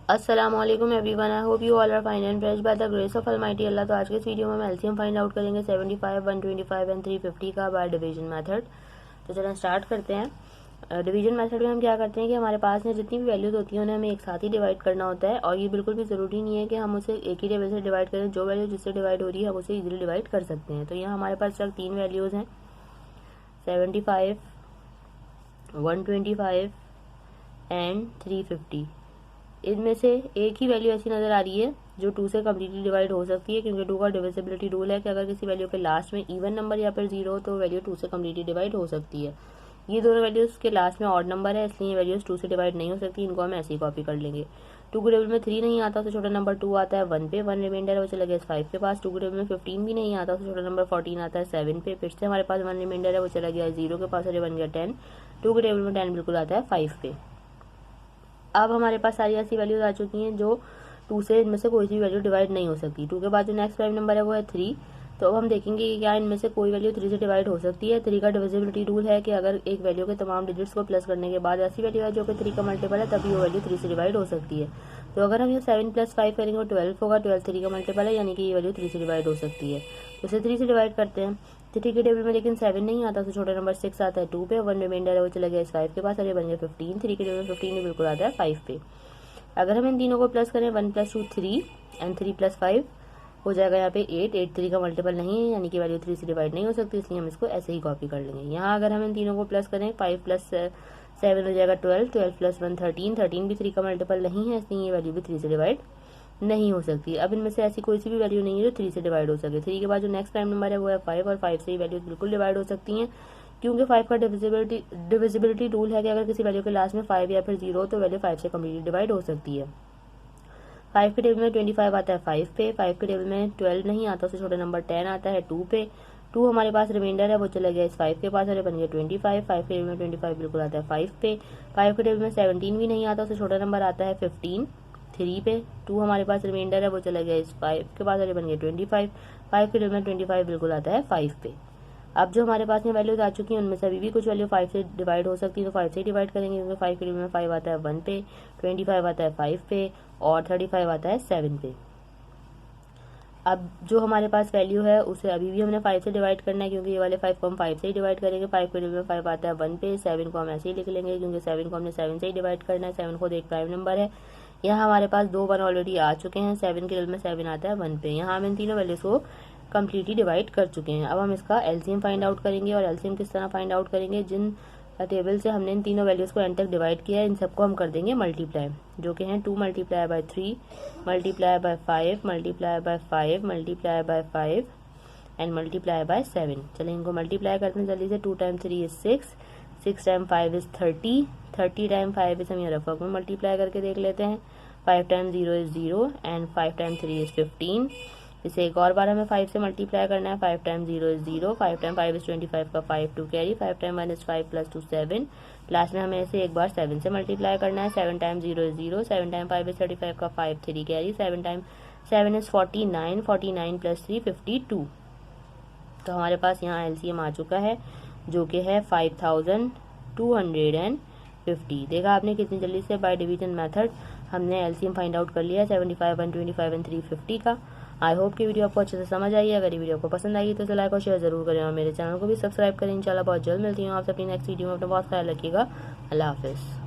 अस्सलामुअलैकुम everyone, I hope you all are fine and fresh by the grace of almighty Allah. तो आज के इस वीडियो में हम एलसीएम फाइंड आउट करेंगे 75, 125 एंड 350 का बाय डिवीजन मेथड। तो चलें स्टार्ट करते हैं। डिवीजन मेथड में हम क्या करते हैं कि हमारे पास में जितनी भी वैल्यूज होती हैं उन्हें हमें एक साथ ही डिवाइड करना होता है, और ये बिल्कुल भी ज़रूरी नहीं है कि हम उसे एक ही टेबल से डिवाइड करें। जो वैल्यू जिससे डिवाइड हो रही है हम उसे इजीली डिवाइड कर सकते हैं। तो यहाँ हमारे पास तक 3 वैल्यूज़ हैं, 75, 125 एंड 350। इनमें से एक ही वैल्यू ऐसी नज़र आ रही है जो 2 से कम्प्लीटली डिवाइड हो सकती है, क्योंकि 2 का डिविजिबिलिटी रूल है कि अगर किसी वैल्यू के लास्ट में इवन नंबर या फिर 0 हो तो वैल्यू 2 से कम्प्लीटली डिवाइड हो सकती है। ये दोनों वैल्यूज़ के लास्ट में ऑड नंबर है, इसलिए ये वैल्यूज़ 2 से डिवाइड नहीं हो सकती। इनको हम ऐसे ही कॉपी कर लेंगे। 2 के टेबल में 3 नहीं आता तो छोटा नंबर 2 आता है 1 पे, 1 रिमाइंडर है वो चला गया 5 के पास। 2 के टेबल में 15 भी नहीं आता तो छोटा नंबर 14 आता है 7 पे, फिर से हमारे पास 1 रिमाइंडर है वो चला गया 0 के पास और ये बन गया 10। 2 के टेबल में 10 बिल्कुल आता है 5 पे। अब हमारे पास सारी ऐसी वैल्यूज आ चुकी हैं जो 2 से इनमें से कोई सी वैल्यू डिवाइड नहीं हो सकती। 2 के बाद जो नेक्स्ट प्राइम नंबर है वो है 3। तो अब हम देखेंगे कि क्या इनमें से कोई वैल्यू 3 से डिवाइड हो सकती है। 3 का डिविजिबिलिटी रूल है कि अगर एक वैल्यू के तमाम डिजिट्स को प्लस करने के बाद ऐसी वैल्यू है जो कि 3 का मल्टीपल है तभी वो वैल्यू 3 से डिवाइड हो सकती है। तो अगर हम ये 7 + 5 करेंगे 12 होगा, 12 3 का मल्टीपल है, यानी कि ये वैल्यू 3 से डिवाइड हो सकती है। तो इसे 3 से डिवाइड करते हैं। 3 के टेबल में लेकिन 7 नहीं आता तो छोटा नंबर 6 आता है 2 पे, 1 रिमाइंडर है वो चला गया 5 के पास और ये बन गया 15। 3 के टेबल में 15 बिल्कुल आता है 5 पे। अगर हम इन तीनों को प्लस करें 1 + 2 3 एंड 3 + 5 हो जाएगा यहाँ पे 8। 8 3 का मल्टीपल नहीं है, यानी कि वैल्यू 3 से डिवाइड नहीं हो सकती, इसलिए हम इसको ऐसे ही कॉपी कर लेंगे। यहाँ अगर हम इन तीनों को प्लस करें 5 + 7 हो जाएगा 12, 12 + 1 13, 13 भी 3 का मल्टीपल नहीं है, इसलिए ये वैल्यू भी 3 से डिवाइड नहीं हो सकती। अब इनमें से ऐसी कोई सी भी वैल्यू नहीं है जो 3 से डिवाइड हो सके। 3 के बाद जो नेक्स्ट प्राइम नंबर है वो है 5, और 5 से ही वैल्यूज बिल्कुल डिवाइड हो सकती हैं, क्योंकि 5 का डिविजिबिलिटी रूल है कि अगर किसी वैल्यू के लास्ट में 5 या फिर 0 हो तो वैल्यू 5 से कम्प्लीटली डिवाइड हो सकती है। 5 के टेबल में 25 आता है 5 पे, 5 के टेबल में 12 नहीं आता उससे छोटा नंबर 10 आता है 2 पे। 2 हमारे पास रिमाइंडर है वो चला गया इस 5 के पास और बन गया 25। 5 के टेबल में 25 बिल्कुल आता है 5 पे। 5 के टेबल में 17 भी नहीं आता उससे छोटा नंबर आता है 15 3 पे। 2 हमारे पास रिमाइंडर है वो चला गया इस 5 के पास और बन गया 25। 5 के टेबल में 25 बिल्कुल आता है 5 पे। अब जो हमारे पास में वैल्यूज आ चुकी हैं उनमें से अभी भी कुछ वैल्यू 5 से डिवाइड हो सकती है, तो 5 से डिवाइड करेंगे, क्योंकि 5 के टेबल में 5 आता है 1 पे, 25 आता है 5 पे और 35 आता है 7 पे। अब जो हमारे पास वैल्यू है उसे अभी भी हमने 5 से डिवाइड करना है, क्योंकि ये वाले 5 को हम 5 से ही डिवाइड करेंगे। 5 के टेबल में 5 आता है 1 पे, 7 को हम ऐसे ही लिख लेंगे क्योंकि 7 को हमने 7 से ही डिवाइड करना है। 7 खुद एक प्राइम नंबर है। यहाँ हमारे पास 2 1 ऑलरेडी आ चुके हैं। 7 के टेबल में 7 आता है 1 पे। यहाँ हम इन तीनों वैल्यूज को कम्प्लीटली डिवाइड कर चुके हैं। अब हम इसका एलसीएम फाइंड आउट करेंगे, और एलसीएम किस तरह फाइंड आउट करेंगे, जिन टेबल से हमने इन तीनों वैल्यूज़ को एंड तक डिवाइड किया है इन सबको हम कर देंगे मल्टीप्लाई, जो कि हैं 2 × 3 multiply by 5 multiply by 5 multiply by 5 and multiply by 7। चलिए इनको मल्टीप्लाई करते हैं जल्दी से। 2 × 3 = 6, 6 × 5 = 30, 30 × 5 इसे हम यहाँ रफ में मल्टीप्लाई करके देख लेते हैं। 5 × 0 = 0 एंड 5 × 3 = 15। इसे एक और बार हमें 5 से मल्टीप्लाई करना है। 5 × 0 = 0, 5 × 5 = 25 का 5 टू कैरी, 5 × 1 = 5 + 2 7। लास्ट में हमें इसे एक बार 7 से मल्टीप्लाई करना है। 7 × 0 = 0, 7 × 5 = 35 का 5 3 कैरी, 7 × 7 = 49, 49 + 3 52। तो हमारे पास यहाँ एलसीएम आ चुका है जो कि है 5250। देखा आपने कितनी जल्दी से बाय डिवीजन मेथड हमने एलसीएम फाइंड आउट कर लिया 75, 125 एंड 350 का। आई होप कि वीडियो आपको अच्छे से समझ आई है। अगर ये वीडियो आपको पसंद आई तो इसे लाइक और शेयर जरूर करें, और मेरे चैनल को भी सब्सक्राइब करें। इंशाल्लाह बहुत जल्द मिलती हूँ आपसे अपनी नेक्स्ट वीडियो में। अपना बहुत ख्याल रखिएगा। अल्लाह हाफिज़।